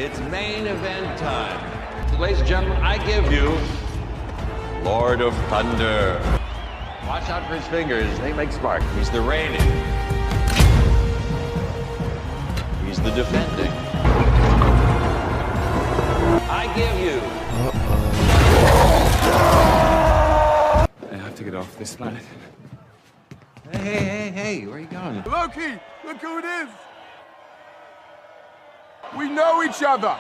It's main event time. Ladies and gentlemen, I give you Lord of Thunder. Watch out for his fingers. They make spark. He's the reigning. He's the defending. I give you. I have to get off this planet. Hey, where are you going? Loki, look who it is. We know each other.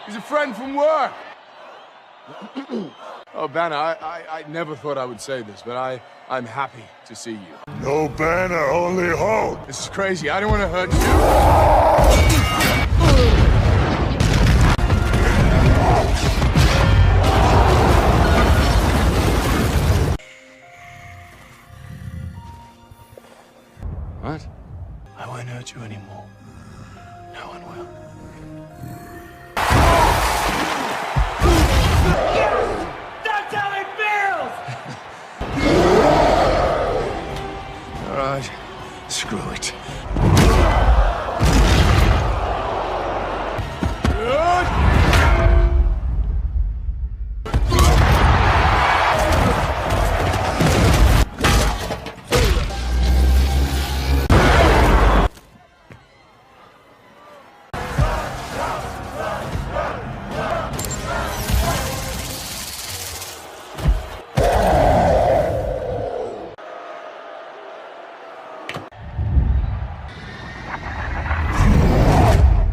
He's a friend from work. Oh, Banner, I never thought I would say this, but I'm happy to see you. No Banner, only Hulk. This is crazy. I don't want to hurt you. What? I won't hurt you anymore. No one will. That's how it feels! All right, screw it.